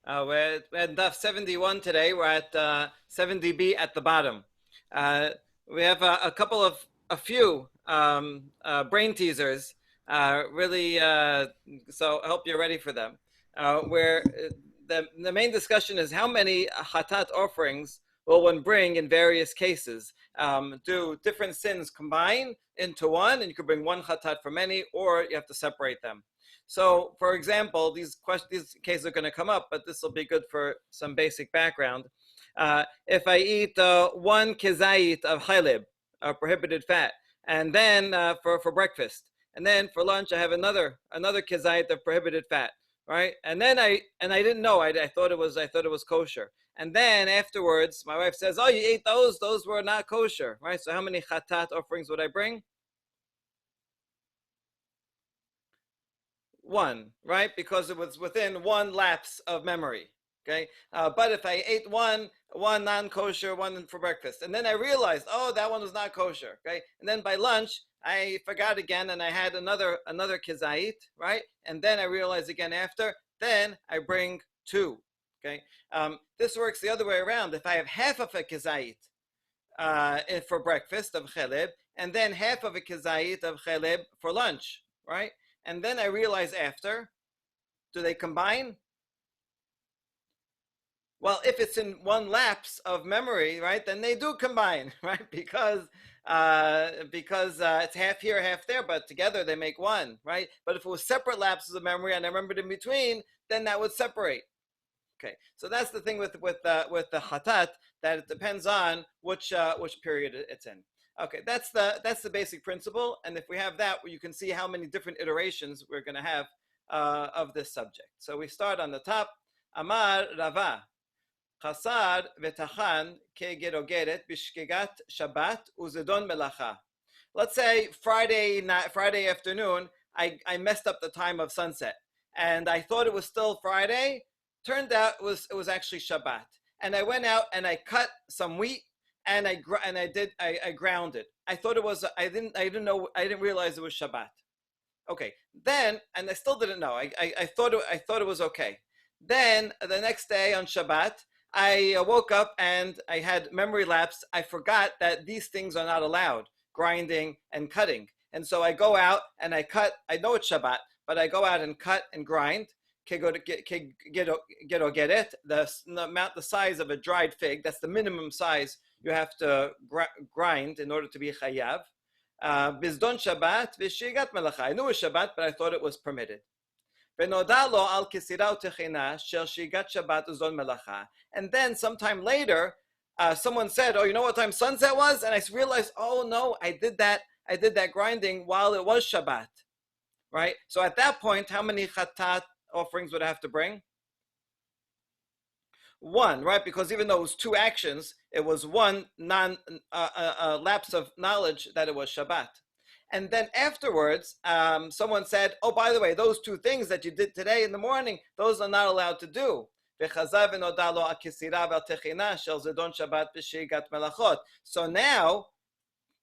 We're at Daf 71 today. We're at 70b at the bottom. Uh, we have a couple of a few brain teasers. Really, so I hope you're ready for them. Where the main discussion is how many hatat offerings will one bring in various cases? Do different sins combine into one, and you could bring one hatat for many, or you have to separate them? So, for example, these cases are going to come up, but this will be good for some basic background. If I eat one kizayit of chalib, prohibited fat, and then for breakfast, and then for lunch I have another kizayit of prohibited fat, right? And then I didn't know. I thought it was kosher. And then afterwards, my wife says, "Oh, you ate those? Those were not kosher, right?" So how many chatat offerings would I bring? One, right? Because it was within one lapse of memory. Okay, but if I ate one non-kosher, one for breakfast, and then I realized, oh, that one was not kosher. Okay, and then by lunch I forgot again, and I had another kizait, right? And then I realized again after. Then I bring two. Okay, this works the other way around. If I have half of a kizait for breakfast of cheleb, and then half of a kizait of cheleb for lunch, right? And then I realize after, do they combine? Well, if it's in one lapse of memory, right, then they do combine, right? Because it's half here, half there, but together they make one, right? But if it was separate lapses of memory and I remembered in between, then that would separate. Okay, so that's the thing with the hatat, that it depends on which period it's in. Okay, that's the basic principle, and if we have that, you can see how many different iterations we're going to have of this subject. So we start on the top. Amar Rava, Chasad v'tachan kegerogeret bishkegat Shabbat uzedon melacha. Let's say Friday afternoon, I messed up the time of sunset, and I thought it was still Friday. Turned out it was actually Shabbat, and I went out and I cut some wheat and I ground it. I thought it was I didn't realize it was Shabbat. Okay, then and I still didn't know. I thought it was okay. Then the next day on Shabbat, I woke up and I had memory lapse. I forgot that these things are not allowed, grinding and cutting. And so I go out and I cut. I know it's Shabbat, but I go out and cut and grind. Get it, the size of a dried fig. That's the minimum size you have to grind in order to be chayav. Bizdon Shabbat v'shigat melacha. I knew it was Shabbat, but I thought it was permitted. V'noda lo al kisira utechina shel shigat Shabbat uzdon melacha. And then sometime later, someone said, "Oh, you know what time sunset was?" And I realized, "Oh no, I did that. I did that grinding while it was Shabbat." Right. So at that point, how many chatat offerings would I have to bring? One, right? Because even though it was two actions, it was one lapse of knowledge that it was Shabbat. And then afterwards, someone said, "Oh, by the way, those two things that you did today in the morning, those are not allowed to do." So now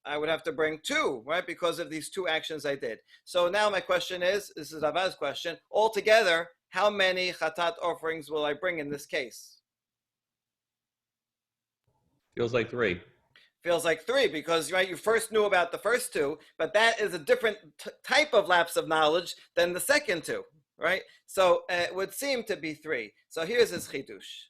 I would have to bring two, right? Because of these two actions I did. So now my question is, this is Rava's question, altogether, how many chatat offerings will I bring in this case? Feels like three. Feels like three because, right, you first knew about the first two, but that is a different type of lapse of knowledge than the second two, right? So it would seem to be three. So here's his chidush.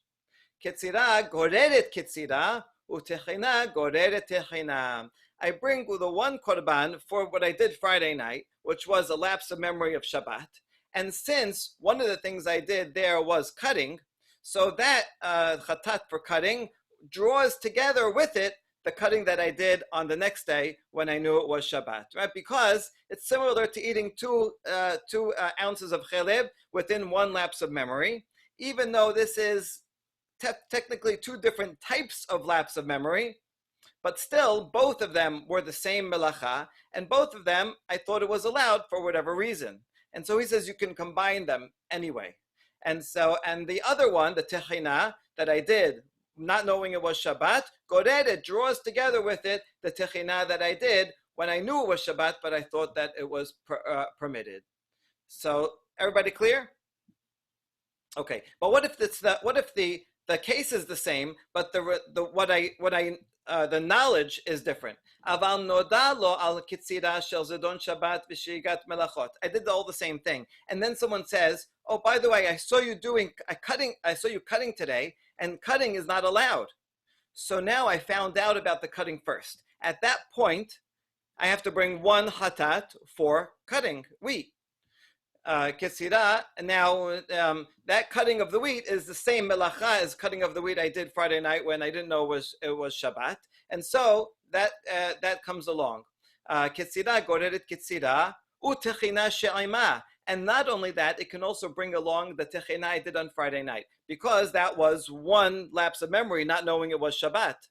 Ketzira goreret ketzira, utechina goreret techina. I bring the one korban for what I did Friday night, which was a lapse of memory of Shabbat. And since one of the things I did there was cutting, so that chatat for cutting draws together with it the cutting that I did on the next day when I knew it was Shabbat, right? Because it's similar to eating two ounces of cheleb within one lapse of memory, even though this is technically two different types of lapse of memory, but still both of them were the same melacha, and both of them I thought it was allowed for whatever reason. And so he says you can combine them anyway. And the other one, the techina that I did, not knowing it was Shabbat, gored, it draws together with it the techina that I did when I knew it was Shabbat, but I thought that it was permitted. So everybody clear? Okay, but what if the case is the same, but the knowledge is different? Aval noda lo al kitzira shel zedon Shabbat v'shigat melachot. I did all the same thing, and then someone says, "Oh, by the way, I saw you doing cutting. I saw you cutting today, and cutting is not allowed." So now I found out about the cutting first. At that point, I have to bring one hatat for cutting wheat. Kesira, now that cutting of the wheat is the same melacha as cutting of the wheat I did Friday night when I didn't know it was Shabbat, and so that comes along. Kesira goreret kesira utechina she'ima, and not only that, it can also bring along the techina I did on Friday night, because that was one lapse of memory, not knowing it was Shabbat.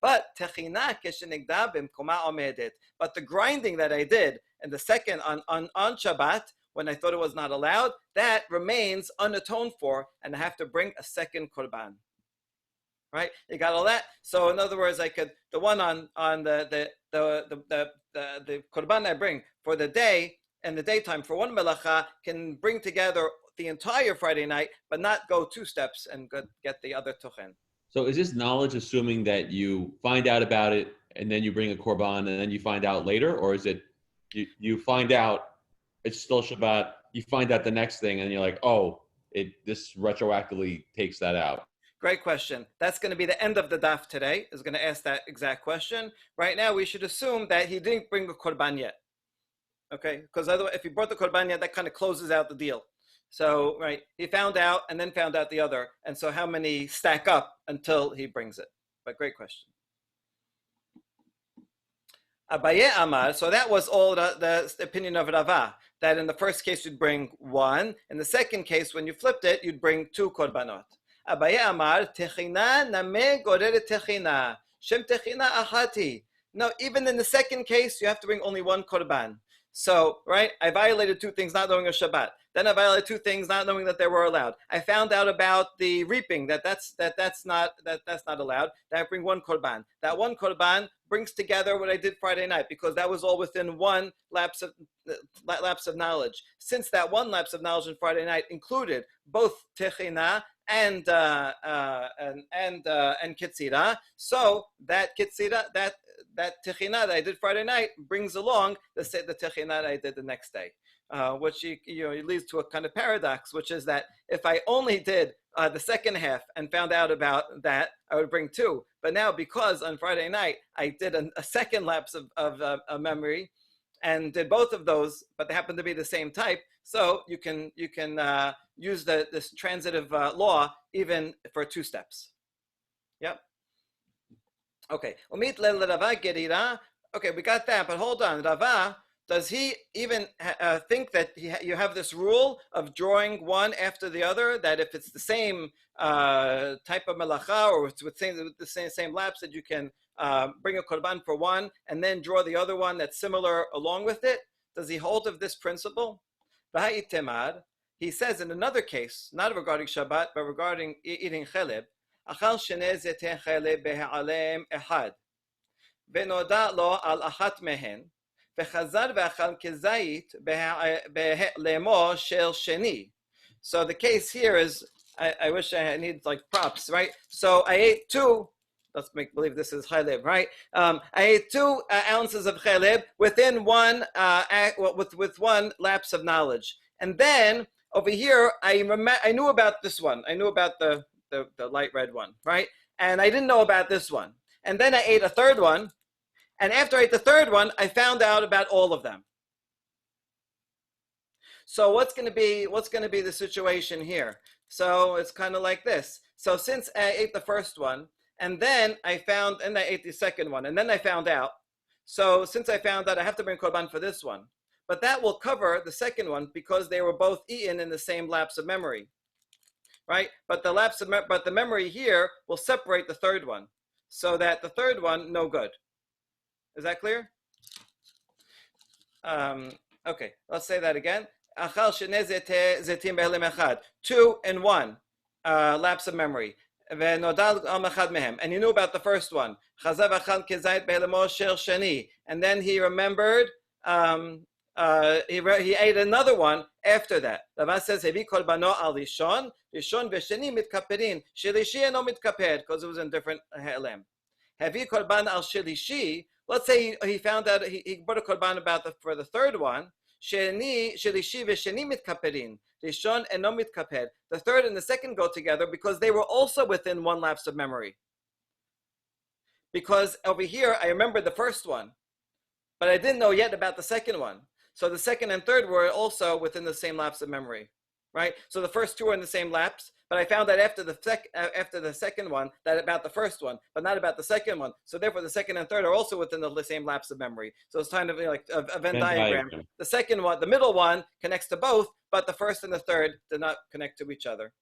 But techina keshenigda b'mkoma omedet. But the grinding that I did and the second on Shabbat, when I thought it was not allowed, that remains unatoned for, and I have to bring a second korban. Right? You got all that? So in other words, I could the one on the korban I bring for the day and the daytime for one melacha can bring together the entire Friday night, but not go two steps and get the other tochen. So is this knowledge assuming that you find out about it and then you bring a korban and then you find out later, or is it you find out it's still Shabbat, you find out the next thing and you're like, oh, this retroactively takes that out? Great question. That's going to be the end of the daf today, is going to ask that exact question. Right now, we should assume that he didn't bring the korban yet. Okay? Because otherwise, if he brought the korban yet, that kind of closes out the deal. So, right, he found out and then found out the other. And so how many stack up until he brings it? But great question. Abaye Amar, so that was all the opinion of Rava, that in the first case you'd bring one. In the second case, when you flipped it, you'd bring two korbanot. Abaye Amar, techina name goreret techina. Shem techina ahati. No, even in the second case, you have to bring only one korban. So, right, I violated two things not knowing a Shabbat. Then I violated two things not knowing that they were allowed. I found out about the reaping, that's not allowed. That I bring one korban. That one korban brings together what I did Friday night, because that was all within one lapse of knowledge. Since that one lapse of knowledge on Friday night included both techina and kitzira, so that kitzira, that techina that I did Friday night brings along the techina that I did the next day, which it leads to a kind of paradox, which is that if I only did the second half and found out about that, I would bring two. But now, because on Friday night I did a second lapse of memory and did both of those, but they happen to be the same type, so you can use this transitive law even for two steps. Yep. Okay. Okay, we got that, but hold on. Rava, does he even think that you have this rule of drawing one after the other, that if it's the same type of melacha or with the same lapse, that you can bring a korban for one and then draw the other one that's similar along with it? Does he hold of this principle? He says in another case, not regarding Shabbat, but regarding eating cheleb, achal sheneh zeteh cheleb be'aleim ehad, ve'noda lo al achat mehen, ve'chazar ve'achal kezayit be'lemo shel sheni. So the case here is, I wish I need like props, right? So I ate two, let's make believe this is cheleb, right? I ate 2 ounces of cheleb within one, with one lapse of knowledge. And then over here, I knew about this one. I knew about the light red one, right? And I didn't know about this one. And then I ate a third one. And after I ate the third one, I found out about all of them. So what's going to be the situation here? So it's kind of like this. So since I ate the first one, and then I ate the second one, and then I found out. So since I found out, I have to bring korban for this one. But that will cover the second one because they were both eaten in the same lapse of memory, right? But the memory here will separate the third one, so that the third one, no good. Is that clear? Okay, let's say that again. 2 and 1 lapse of memory. And you knew about the first one. And then he remembered, he ate another one after that. Rava says, Hevi korbano al rishon, rishon v'sheni mitkaperin, shelishi eno mitkaper, because it was in different lamb. Hevi korban al shelishi, let's say he found out, he brought a korban for the third one, shelishi v'sheni mitkaperin, rishon eno mitkaper. The third and the second go together because they were also within one lapse of memory. Because over here, I remember the first one, but I didn't know yet about the second one. So the second and third were also within the same lapse of memory, right? So the first two are in the same lapse, but I found that after the second one, that about the first one, but not about the second one. So therefore, the second and third are also within the same lapse of memory. So it's kind of like a Venn diagram. The second one, the middle one, connects to both, but the first and the third do not connect to each other.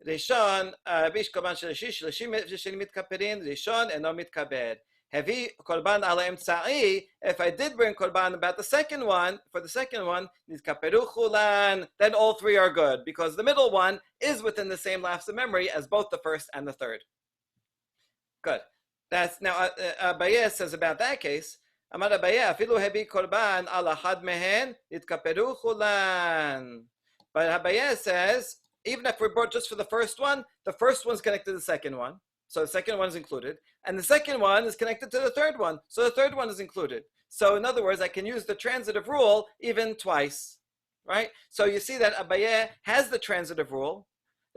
Rishon, bish korban shlishi mitkaperin, rishon eno mitkaper. Hevi korban ala emtsa'i. If I did bring korban about the second one, for the second one, nitkaperu chulan, then all three are good because the middle one is within the same lapse of memory as both the first and the third. Good. That's now Abaye says about that case. Amar Abaye afilu hevi korban ala had mehen nitkaperu chulan. But Abaye says, even if we brought just for the first one's connected to the second one. So the second one is included. And the second one is connected to the third one. So the third one is included. So in other words, I can use the transitive rule even twice, right? So you see that Abaye has the transitive rule.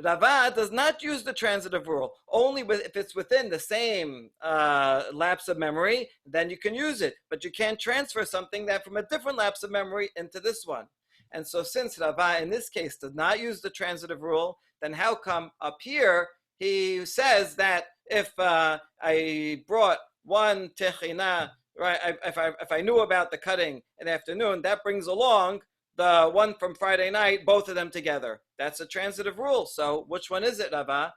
Rava does not use the transitive rule. Only if it's within the same lapse of memory, then you can use it. But you can't transfer something that from a different lapse of memory into this one. And so since Rava in this case does not use the transitive rule, then how come up here he says that if I brought one techina, right, if I knew about the cutting in the afternoon, that brings along the one from Friday night, both of them together. That's a transitive rule. So which one is it, Rava?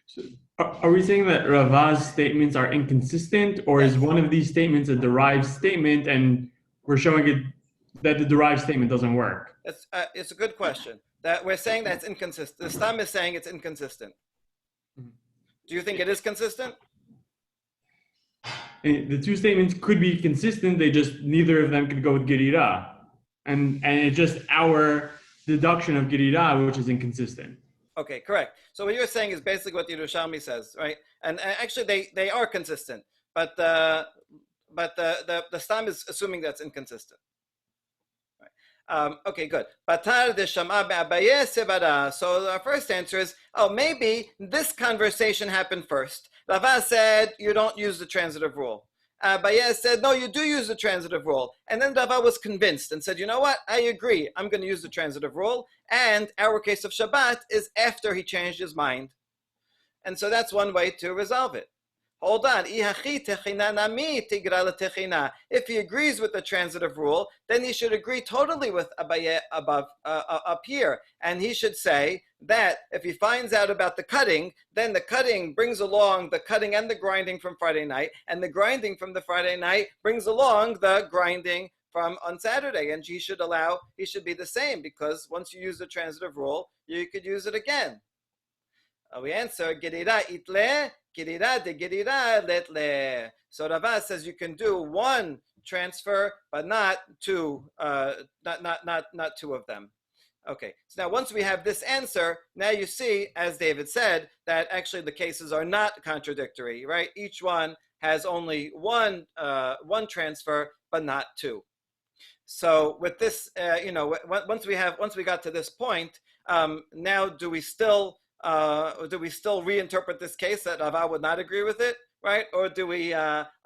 So are we saying that Rava's statements are inconsistent, or is one of these statements a derived statement and we're showing it that the derived statement doesn't work? It's a good question. That we're saying that's inconsistent. The Stam is saying it's inconsistent. Do you think it is consistent? And the two statements could be consistent. They just neither of them could go with Gerira, and it's just our deduction of Gerira which is inconsistent. Okay, correct. So what you're saying is basically what the Yerushalmi says, right? And actually they are consistent, but the Stam is assuming that's inconsistent. Okay, good. So our first answer is, maybe this conversation happened first. Rava said, you don't use the transitive rule. Abaye said, no, you do use the transitive rule. And then Rava was convinced and said, you know what? I agree. I'm going to use the transitive rule. And our case of Shabbat is after he changed his mind. And so that's one way to resolve it. Hold on. If he agrees with the transitive rule, then he should agree totally with Abaye above up here. And he should say that if he finds out about the cutting, then the cutting brings along the cutting and the grinding from Friday night, and the grinding from the Friday night brings along the grinding from on Saturday. And he should be the same, because once you use the transitive rule, you could use it again. We answer, Gerira itle, Gerira de Gerira letle. So Rava says you can do one transfer, but not two, not two of them. Okay, so now once we have this answer, now you see, as David said, that actually the cases are not contradictory, right? Each one has only one transfer, but not two. So with this, once we got to this point, now do we still reinterpret this case that Rava would not agree with it, right? Or do we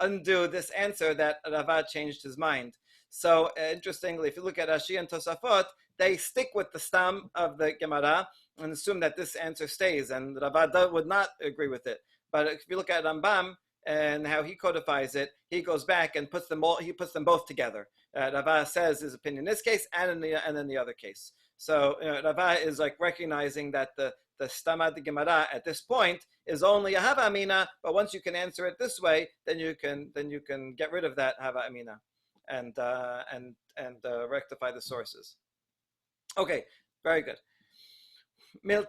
undo this answer that Rava changed his mind? So interestingly, if you look at Rashi and Tosafot, they stick with the stam of the Gemara and assume that this answer stays, and Rava would not agree with it. But if you look at Rambam and how he codifies it, he goes back and puts them both together. Rava says his opinion in this case and in the other case. So Rava is like recognizing that the Stama de Gemara at this point is only a Hava Amina, but once you can answer it this way, then you can get rid of that Hava Amina and rectify the sources. Okay, very good. Okay,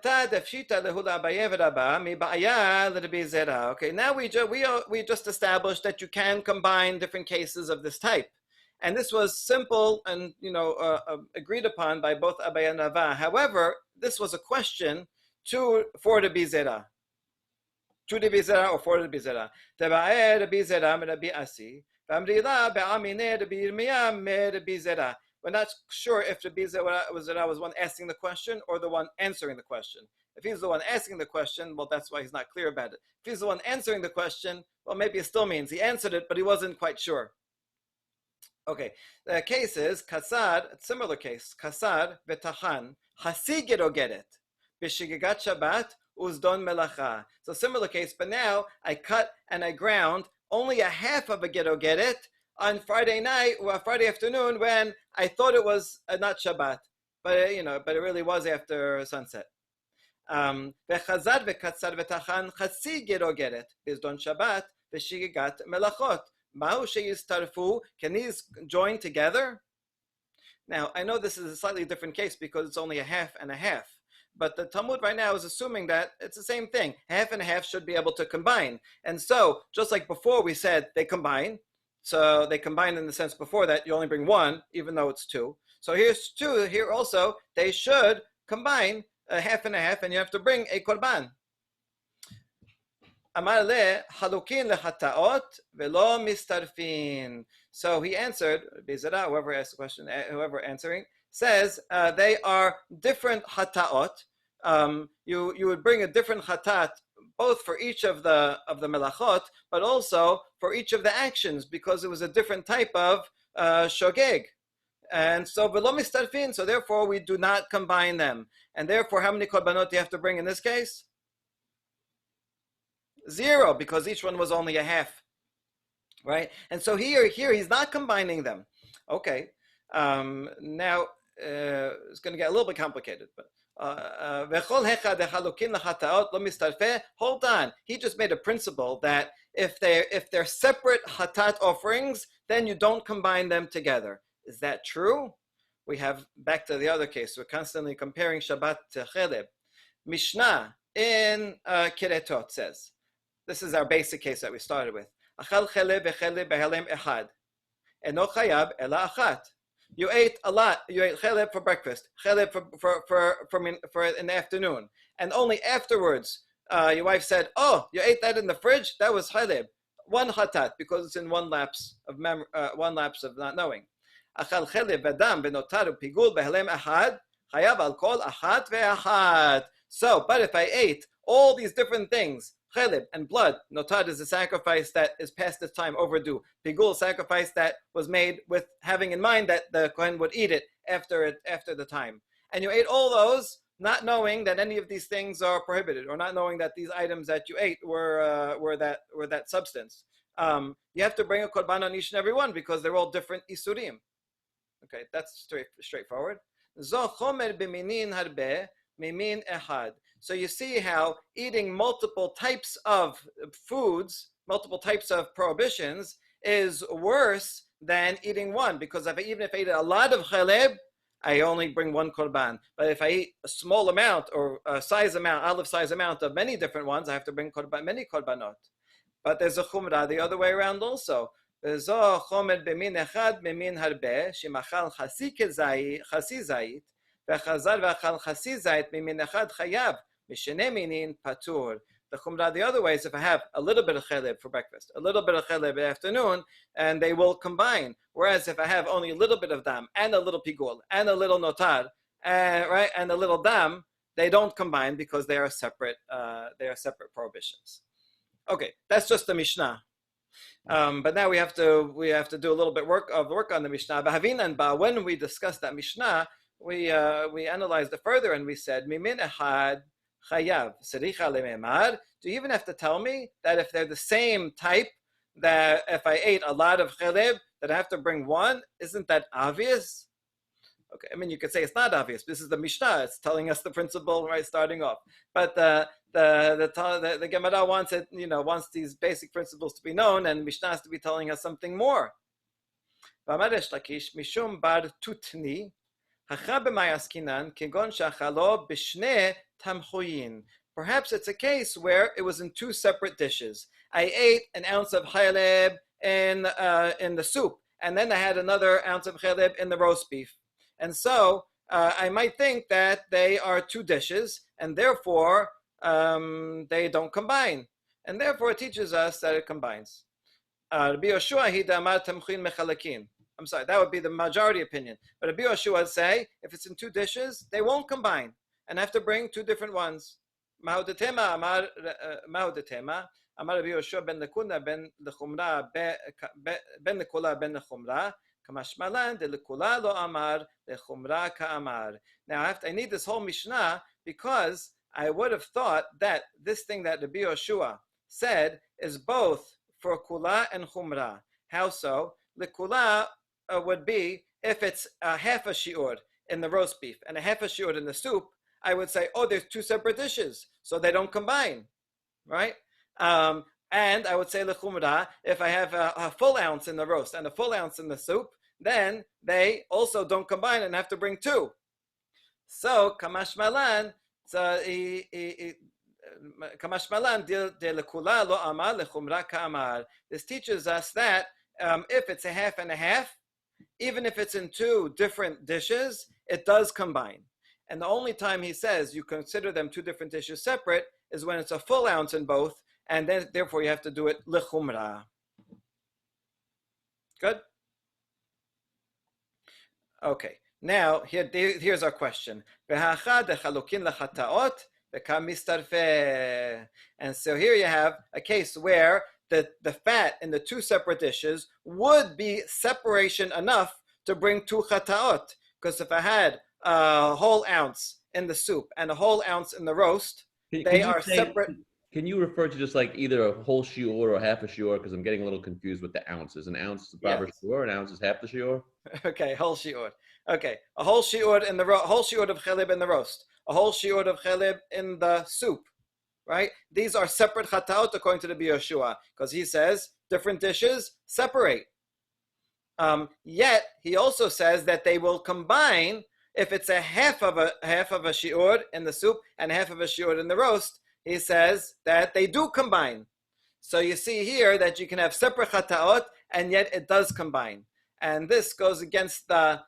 now we just established that you can combine different cases of this type. And this was simple and agreed upon by both Abai and Rava. However, this was a question for the Bizera. To the Bizera or for the Bizera. Teba'e the Bizera me Rabbi Asi. V'amrila be'amine the Birmiyah me the Bizera. We're not sure if the Bizera was one asking the question or the one answering the question. If he's the one asking the question, well, that's why he's not clear about it. If he's the one answering the question, well, maybe it still means he answered it, but he wasn't quite sure. Okay, the case is kasad, similar case, kasad v'tachan, hasigid ogeret, b'shigagat Shabbat, uzdon melacha. So similar case, but now I cut and I ground only a half of a get ogeret on Friday night or Friday afternoon when I thought it was not Shabbat, but it really was after sunset. V'chazad v'katzad v'tachan, hasigid ogeret, b'zdon Shabbat, b'shigagat melachot. Can these join together? Now, I know this is a slightly different case because it's only a half and a half. But the Talmud right now is assuming that it's the same thing. Half and a half should be able to combine. And so, just like before we said they combine. So they combine in the sense before that you only bring one, even though it's two. So here's two. Here also, they should combine a half and a half, and you have to bring a korban. Amar le halukin lehataot velo mistarfin. So he answered, Bizera, whoever asked the question, whoever answering, says they are different hataot. You would bring a different hatat both for each of the melachot, but also for each of the actions because it was a different type of shogeg. And so velo mistarfin. So therefore we do not combine them. And therefore, how many korbanot do you have to bring in this case? 0, because each one was only a half, right? And so here he's not combining them. Okay, now it's going to get a little bit complicated, but hold on. He just made a principle that if they're separate hatat offerings, then you don't combine them together. Is that true? We have back to the other case. We're constantly comparing Shabbat to Cheleb. Mishnah in Kiretot says. This is our basic case that we started with. Achal cheleb v'cheleb behelem echad. Eno chayab ela achat. You ate a lot. You ate cheleb for breakfast, cheleb for in the afternoon, and only afterwards, your wife said, "Oh, you ate that in the fridge? That was cheleb, one hatat, because it's in one lapse of not knowing." Achal cheleb v'dam v'notar pigul behelem echad. Chayab al kol achat ve'achat. So, but if I ate all these different things, cheleb and blood, notad is a sacrifice that is past its time, overdue. Pigul, sacrifice that was made with having in mind that the Kohen would eat it after the time. And you ate all those, not knowing that any of these things are prohibited, or not knowing that these items that you ate were that substance. You have to bring a korban on each and every one because they're all different isurim. Okay, that's straightforward. Zo chomer b'minin harbe mimin ehad. So you see how eating multiple types of foods, multiple types of prohibitions, is worse than eating one. Because even if I eat a lot of chaleb, I only bring one korban. But if I eat a small amount or a olive size amount of many different ones, I have to bring many korbanot. But there's a chumrah the other way around also. There's a chomer b'min echad b'min harbe shemachal chasi zayit v'chazar v'achal chasi zayit b'min echad chayav. The chumrah the other way is if I have a little bit of cheleb for breakfast, a little bit of cheleb in the afternoon, and they will combine. Whereas if I have only a little bit of dam and a little pigul and a little notar, right, and a little dam, they don't combine because they are separate. They are separate prohibitions. Okay, that's just the Mishnah. But now we have to do a little bit of work on the Mishnah. But when we discussed that Mishnah, we analyzed it further and we said mimin ehad chayav sericha lememar. Do you even have to tell me that if they're the same type, that if I ate a lot of cheleb, that I have to bring one? Isn't that obvious? Okay, I mean you could say it's not obvious. This is the Mishnah. It's telling us the principle right starting off. But the Gemara wants it, wants these basic principles to be known, and Mishnah has to be telling us something more. Mishum bar tutni. Perhaps it's a case where it was in two separate dishes. I ate an ounce of chaleb in the soup, and then I had another ounce of chelib in the roast beef. And so I might think that they are two dishes, and therefore they don't combine. And therefore it teaches us that it combines. Rabbi Yoshua hi damar tamchin mechalakin. I'm sorry, that would be the majority opinion. But Rabbi Yoshua would say, if it's in two dishes, they won't combine, and I have to bring two different ones. Mahudetema amar Rabbi Yoshua ben Lekuna ben Lechumra ben Lekula ben Lechumra kamashmalan de Lekula lo amar lechumra ka'amar. Now I need this whole Mishnah because I would have thought that this thing that Rabbi Yoshua said is both for kula and chumra. How so? Lekula would be if it's half a shiur in the roast beef and a half a shiur in the soup. I would say, oh, there's two separate dishes, so they don't combine, right? And I would say lechumra, if I have a full ounce in the roast and a full ounce in the soup, then they also don't combine and have to bring two. So kamash malan, this teaches us that if it's a half and a half, even if it's in two different dishes, it does combine. And the only time he says you consider them two different dishes separate is when it's a full ounce in both, and then therefore you have to do it lechumra. Good? Okay. Now, here's our question. And so here you have a case where the fat in the two separate dishes would be separation enough to bring two chataot. Because if I had a whole ounce in the soup and a whole ounce in the roast, they are separate. Can you refer to just like either a whole shiur or half a shiur? Because I'm getting a little confused with the ounces. An ounce is the proper shiur, an ounce is half the shiur. Okay, whole shiur. Okay, a whole shiur in the whole shiur of chelib in the roast, a whole shiur of chelib in the soup, right? These are separate chataot according to the Rabbi Yoshua, because he says different dishes separate. Yet he also says that they will combine if it's a half of a shiur in the soup and half of a shiur in the roast. He says that they do combine. So you see here that you can have separate chataot and yet it does combine. And this goes against the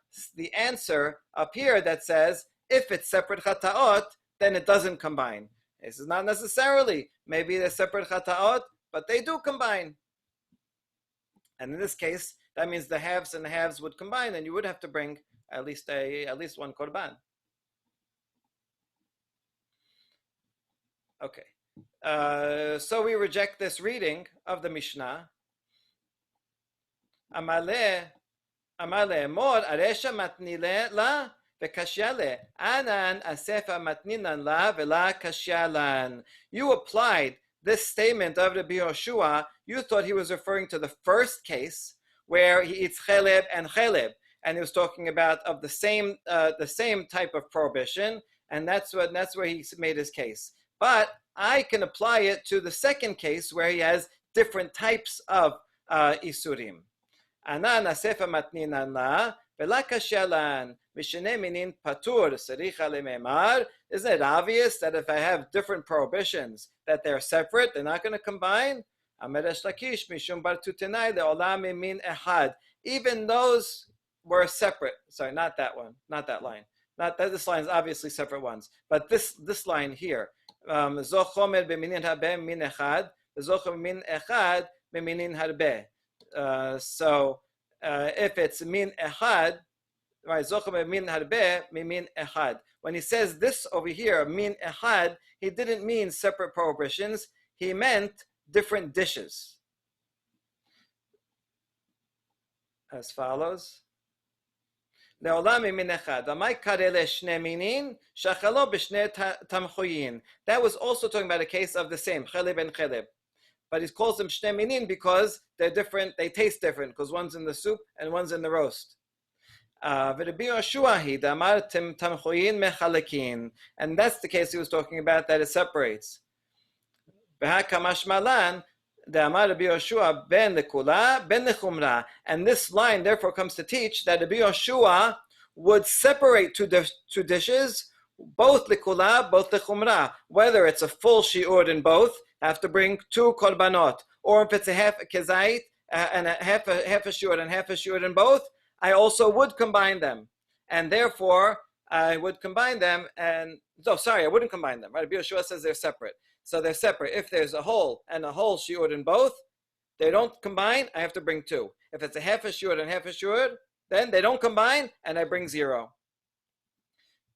answer up here that says if it's separate chataot, then it doesn't combine. This is not necessarily. Maybe they're separate chataot, but they do combine. And in this case, that means the halves and the halves would combine, and you would have to bring at least one korban. Okay. So we reject this reading of the Mishnah. Amale mor aresha matnile la v'kashyale anan asefa matninan la v'la kashyalan. You applied this statement of Rabbi Yoshua. You thought he was referring to the first case where he eats cheleb and cheleb, and he was talking about of the same type of prohibition, and that's where he made his case. But I can apply it to the second case where he has different types of isurim. Anan asefa matninan la v'la kashyalan mishene minin patur sericha lememar. Isn't it obvious that if I have different prohibitions that they're separate, they're not going to combine? Ameresh lakish mishum bar tutenai leolam min ehad. Even those were separate. Sorry, not that one, not that line. Not that this line is obviously separate ones, but this line here. Zochomer b'minin harbe min echad, zochomer min echad b'minin harbe. So if it's min echad, right? Zochomer min harbe min echad. When he says this over here, min echad, he didn't mean separate prohibitions. He meant different dishes. As follows. That was also talking about a case of the same, chelib and chelib. But he calls them shne minin because they're different, they taste different, because one's in the soup and one's in the roast. And that's the case he was talking about, that it separates. And this line therefore comes to teach that Rabbi Yoshua would separate two dishes, both likula, both lechumra. Whether it's a full shiur in both, have to bring two korbanot, or if it's a half a kezait, and half a shiur and half a shiur in both, I also would combine them, and therefore I would combine them. And I wouldn't combine them. Right? Rabbi Yehoshua says they're separate, so they're separate. If there's a whole and a whole shiur in both, they don't combine. I have to bring 2. If it's a half a shiur and half a shiur, then they don't combine, and I bring 0.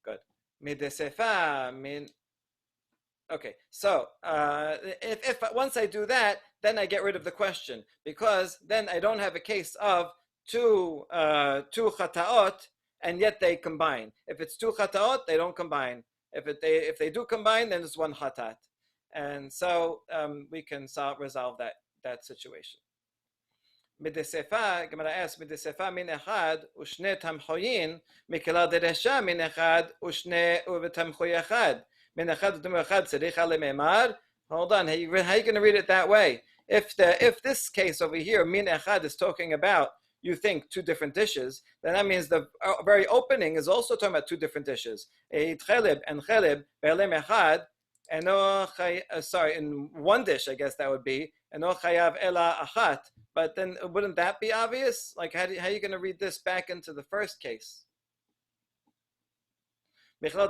Good. Okay, so if once I do that, then I get rid of the question, because then I don't have a case of two chataot and yet they combine. If it's 2 chataot, they don't combine. If they do combine, then it's 1 chatat, and so we can resolve that situation. Midesefa, Gemara asks, Midesefa min echad ushne tamchoyin mikela deresha min echad ushne uvetamchoy echad min echad utem echad tzedich alememar. Hold on, how are you going to read it that way? If this case over here, min echad, is talking about, you think, 2 different dishes, then that means the very opening is also talking about 2 different dishes. Chelib and chelib be'elem echad. In one dish, I guess that would be eno chayav ela achat. But then wouldn't that be obvious? Like, how are you going to read this back into the first case? Do I have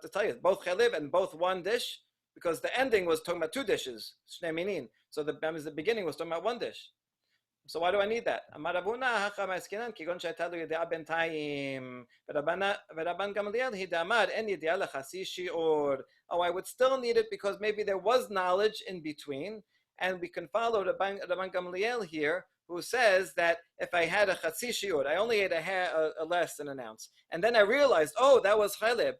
to tell you both chaliv and both one dish? Because the ending was talking about 2 dishes, shnei minin. So the beginning was talking about 1 dish. So why do I need that? Oh, I would still need it because maybe there was knowledge in between, and we can follow Rabban Gamliel here, who says that if I had a chatzi shiur, I only ate a less than an ounce, and then I realized, oh, that was chalib,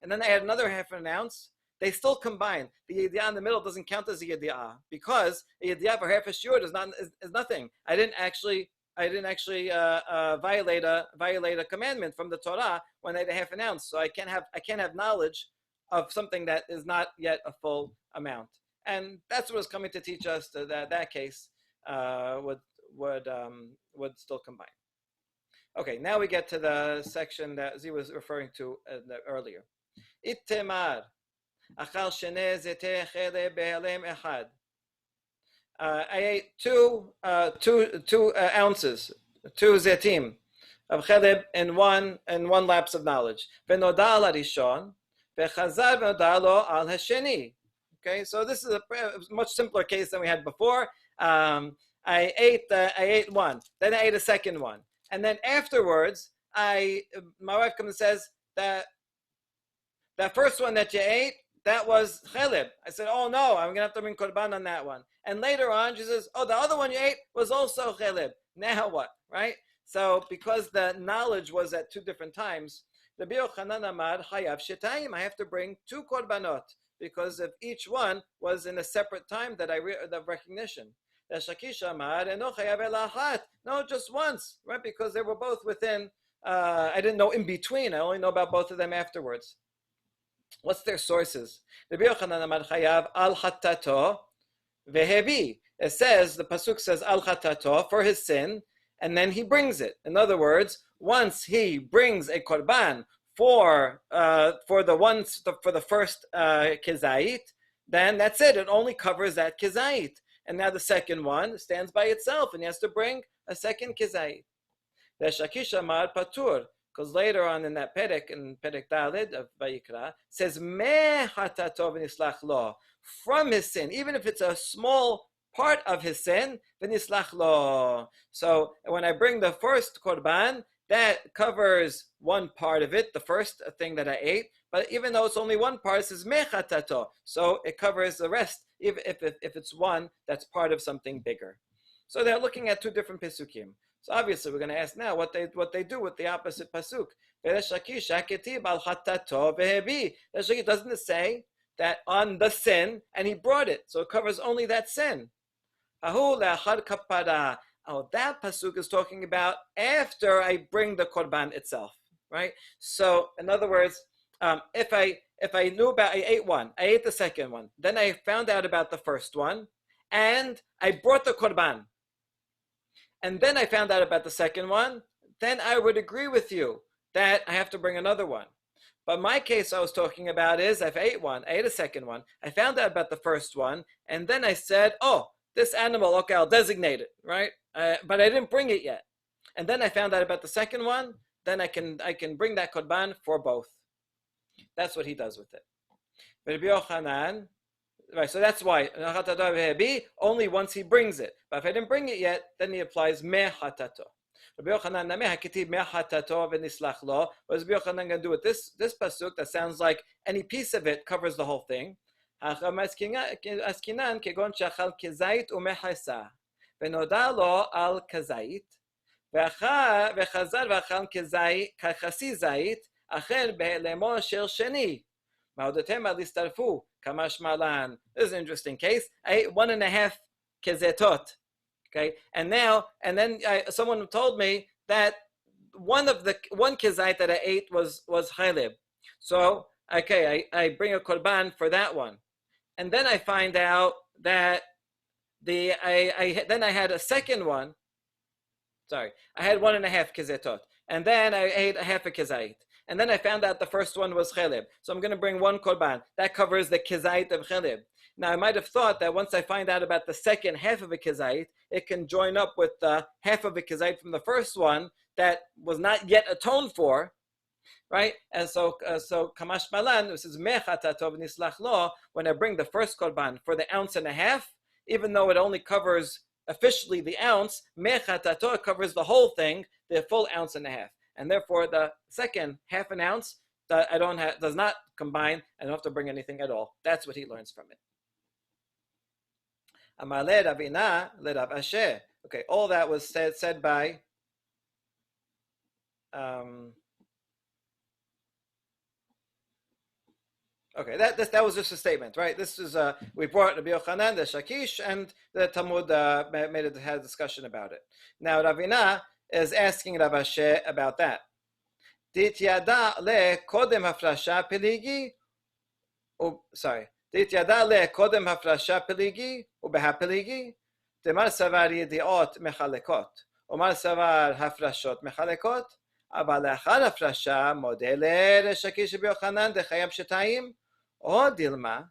and then I had another half an ounce. They still combine. The yediah in the middle doesn't count as a yediah, because a yediah for half a shiur is nothing. I didn't actually violate a commandment from the Torah when I had a half an ounce. So I can't have knowledge of something that is not yet a full amount. And that's what it's coming to teach us, that case would still combine. Okay, now we get to the section that Z was referring to earlier. Ittemar. I ate 2 ounces, 2 zetim of cheleb in one lapse of knowledge. V'noda al harishon, v'chazar v'noda lo al hasheni. Okay, so this is a much simpler case than we had before. I ate 1, then I ate a second one, and then afterwards, my wife comes and says that first one that you ate, that was chelib. I said, oh no, I'm going to have to bring korban on that one. And later on, she says, oh, the other one you ate was also chelib. Now what, right? So because the knowledge was at 2 different times, the Rabbi Yochanan amar hayav shetayim, I have to bring 2 korbanot, because if each one was in a separate time that the recognition. The Shakish amar eno chayav ela achat. No, just once, right? Because they were both within, I didn't know in between. I only know about both of them afterwards. What's their sources? Rabbi Yochanan amar chayav al chatato vehevi. It says, the pasuk says al chatato, for his sin, and then he brings it. In other words, once he brings a korban for the first kizayit, then that's it. It only covers that kizayit. And now the second one stands by itself, and he has to bring a second kizayit. The Shakish amar patur. Because later on in that Perek, in Perek Daled of Vayikra, says, Me hatato v'nislach lo. From his sin, even if it's a small part of his sin, v'nislach lo. So when I bring the first korban, that covers one part of it, the first thing that I ate. But even though it's only one part, it says me hatato. So it covers the rest, if it's one that's part of something bigger. So they're looking at 2 different Pesukim. So obviously we're going to ask now what they do with the opposite pasuk. Doesn't it say that on the sin, and he brought it, so it covers only that sin? Oh, that pasuk is talking about after I bring the korban itself, right? So in other words, if I knew about, I ate one, I ate the second one, then I found out about the first one, and I brought the korban, and then I found out about the second one, then I would agree with you that I have to bring another one. But my case I was talking about is I ate a second one. I found out about the first one, and then I said, oh, this animal, okay, I'll designate it, right? But I didn't bring it yet. And then I found out about the second one, then I can bring that korban for both. That's what he does with it. But Rabbi Yochanan, right, so that's why only once he brings it. But if I didn't bring it yet, then he applies me hatato. Rabbi Yochanan name hakitib me hatato v'nislach lo. What is Rabbi Yochanan going to do with this pasuk that sounds like any piece of it covers the whole thing? Askinan kegon shachal kezait umehasa v'noda lo al kazait וחזר ואכל כחסי זית, אכן בהעלמו של שני. מעודתם על הסתרפו, כמשמע לן. This is an interesting case. I ate 1.5 kezetot. Okay, and then someone told me that one kezait that I ate was chalib. So, okay, I bring a korban for that one. And then I find out that then I had a second one. Sorry, I had 1.5 kezetot, and then I ate a half a kezait, and then I found out the first one was chelib. So I'm going to bring one korban that covers the kezait of chelib. Now I might have thought that once I find out about the second half of a kezait, it can join up with the half of a kezait from the first one that was not yet atoned for, right? And so kamash malan, this is mechatatov nislach lo. When I bring the first korban for the 1.5 ounces, even though it only covers officially the ounce, mechatato covers the whole thing, the full 1.5 ounces, and therefore the second 1/2 ounce does not combine. I don't have to bring anything at all. That's what he learns from it. Amale Ravina le Rav Asher. Okay, all that was said by okay, that was just a statement, right? This is we brought Rabbi Yochanan, the Shakish, and the Talmud had a discussion about it. Now Ravina is asking Rav Asher about that. Dityada le kodem hafrasha peligi. Sorry. Dityada le kodem hafrasha peligi ubeha peligi. Demar savar yediot mechalekot. Omar savar hafrashot mechalekot. אבל לאחר הפרשה מודה לרשקיש רבי יוחנן דחייב שתיים, או דילמה,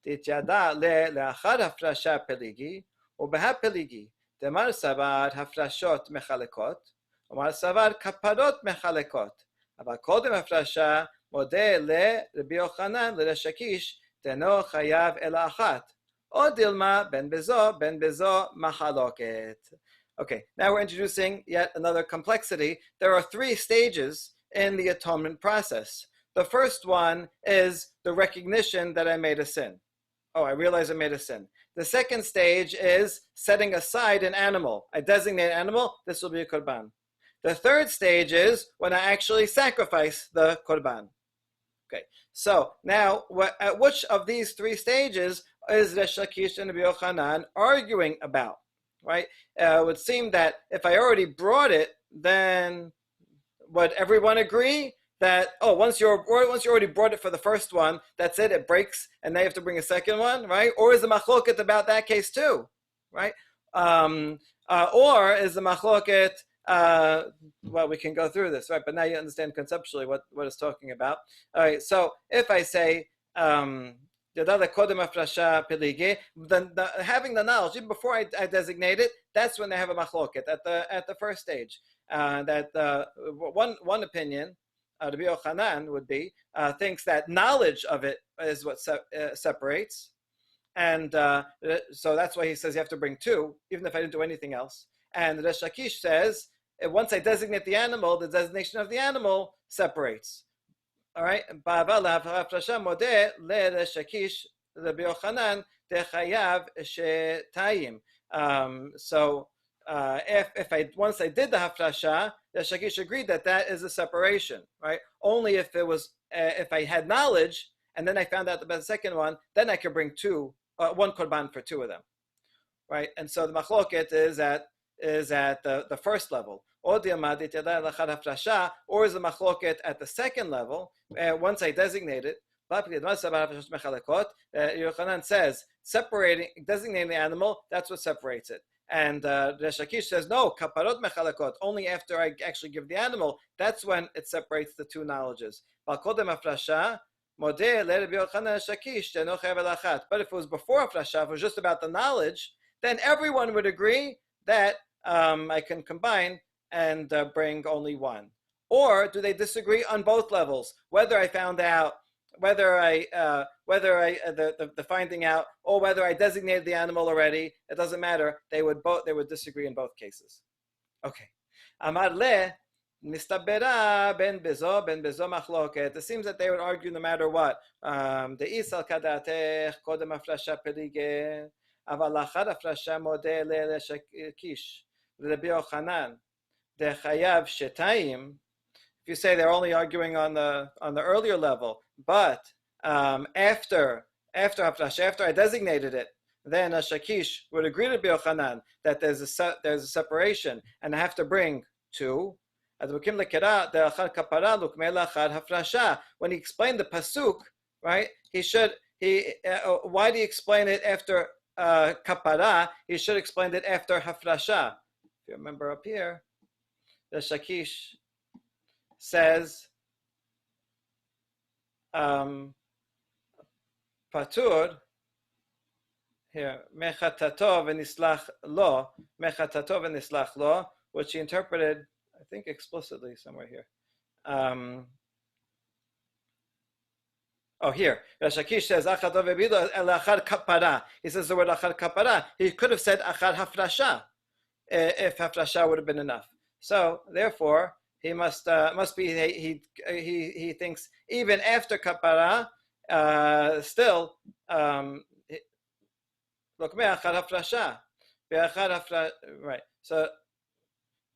תתיידע לאחר הפרשה פליגי, ובהפליגי, דמר סבר הפרשות מחלקות, ומר סבר כפרות מחלקות, אבל קודם הפרשה מודה לרבי יוחנן לרשקיש, דנו חייב אלא אחת, או דילמה בין בזו מחלוקת. Okay, now we're introducing yet another complexity. There are 3 stages in the atonement process. The first one is the recognition that I made a sin. Oh, I realize I made a sin. The second stage is setting aside an animal. I designate an animal, this will be a korban. The third stage is when I actually sacrifice the korban. Okay, so now at which of these 3 stages is Resh Lakish and Rabbi Yochanan arguing about? Right? It would seem that if I already brought it, then would everyone agree that, oh, once you already brought it for the first one, that's it, it breaks, and now you have to bring a second one, right? Or is the machloket about that case too, right? Or is the machloket, well, we can go through this, right? But now you understand conceptually what it's talking about. All right, so if I say, then having the knowledge, even before I designate it, that's when they have a machloket at the first stage. One opinion, Rabbi Yochanan would be thinks that knowledge of it is what separates, and so that's why he says you have to bring 2, even if I didn't do anything else. And Resh Lakish says once I designate the animal, the designation of the animal separates. All right. So if once I did the hafrasha, the Shakish agreed that is a separation, right? Only if it was if I had knowledge and then I found out about the second one, then I could bring 1 korban for 2 of them, right? And so the machloket is at the first level. Or is the machloket at the second level? Once I designate it, Yochanan says designating the animal, that's what separates it. And Resh Lakish says, no, kaparot mechalakot, only after I actually give the animal, that's when it separates the two knowledges. But if it was before Afrasha, if it was just about the knowledge, then everyone would agree that I can combine and bring only one. Or do they disagree on both levels? Whether I found out, the finding out, or whether I designated the animal already, it doesn't matter. They would disagree in both cases. Okay. Amar le nistabera ben bezo machloket. It seems that they would argue no matter what. The isal kadatech kodem afrasha pelige aval lachad afrasha modeh le shakish leRabbi Yochanan de chayav shetayim. If you say they're only arguing on the earlier level, but after Haflasha, after I designated it, then a Shakish would agree to Rabbi Yochanan that there's a separation, and I have to bring two. When he explained the pasuk, right? Why do you explain it after kapara? He should explain it after Haflasha. If you remember up here, the Shakish says patur here mechatato v'nislach lo, which he interpreted, I think, explicitly somewhere here. Here Resh Lakish says achad ve'bido elachad kapara. He says the word achad kapara. He could have said achad hafrasha if hafrasha would have been enough. So therefore, he must be he thinks even after kapara, still lokmei achad hafrasha, right? So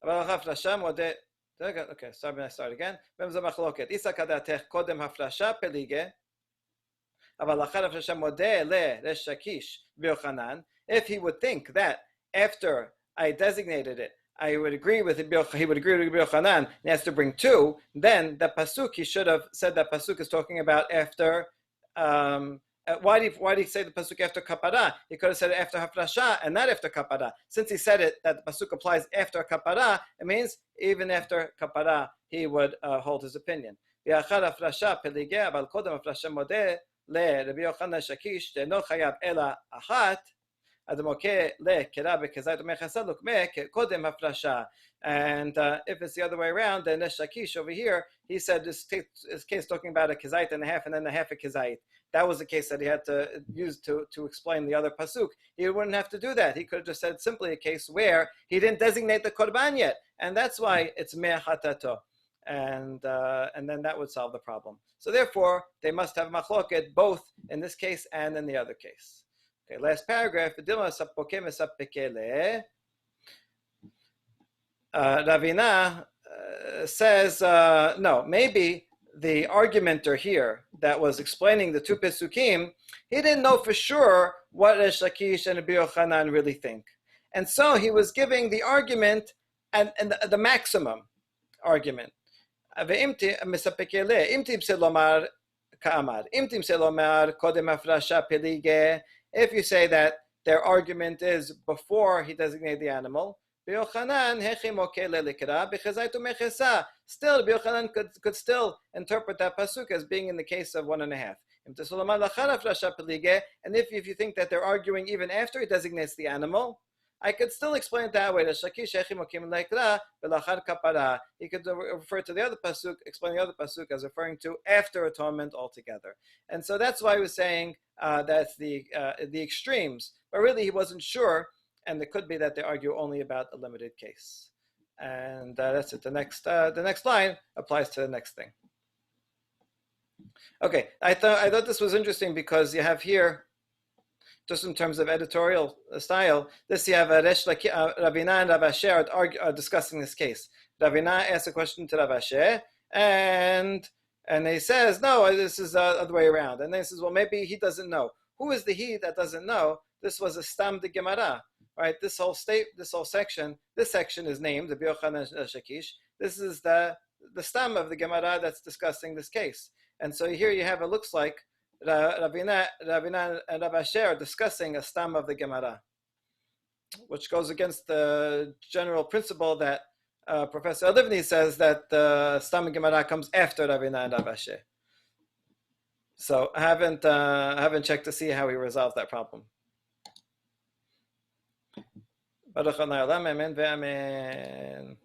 hafrasha modeh. Okay, sorry, I start again. B'mzeh machloket isa kadatech kodem hafrasha pelige, aval achad hafrasha modeh le Resh Lakish v'Yochanan. If he would think that after I designated it, I would agree with he would agree with Rabbi Yochanan, and he has to bring two, then the pasuk, he should have said that pasuk is talking about after, why did he say the pasuk after kapara? He could have said it after hafrasha and not after kapara. Since he said it, that the pasuk applies after kapara, it means even after kapara, he would hold his opinion. V'achad hafrasha peligeh, aval kodem hafrasha modeh le Rabbi Yochanan shakish de'no chayav ela achat. And if it's the other way around, then Resh Lakish over here, he said this case talking about a kezait and a half, and then a half a kezait. That was the case that he had to use to explain the other pasuk. He wouldn't have to do that. He could have just said simply a case where he didn't designate the korban yet, and that's why it's mea hatato. And then that would solve the problem. So therefore, they must have machloket both in this case and in the other case. Okay, last paragraph. Ravina says, no, maybe the argumenter here that was explaining the two Pesukim, he didn't know for sure what Resh Lakish and Rabbi Yochanan really think. And so he was giving the argument and the maximum argument. If you say that their argument is before he designated the animal, still Rabbi Yochanan could still interpret that pasuk as being in the case of 1.5. And if you think that they're arguing even after he designates the animal, I could still explain it that way. He could refer to the other pasuk, explain the other pasuk as referring to after atonement altogether. And so that's why I was saying that's the extremes. But really, he wasn't sure, and it could be that they argue only about a limited case. And that's it. The next line applies to the next thing. Okay, I thought this was interesting because you have here, just in terms of editorial style, this you have Ravina and Rav Asher are discussing this case. Ravina asks a question to Rav Asher, and he says, no, this is the other way around. And then he says, well, maybe he doesn't know. Who is the he that doesn't know? This was a stam de Gemara, right? This whole section, this section is named the Rabbi Yochanan Shakish. This is the stam of the Gemara that's discussing this case. And so here you have, it looks like Ravina and Rav Asher are discussing a stam of the Gemara. which goes against the general principle that Professor Livni says that the Stam Gemara comes after Ravina and Rav Ashi. So I haven't checked to see how he resolved that problem. Baruch Adonai Olam, amen ve'amen.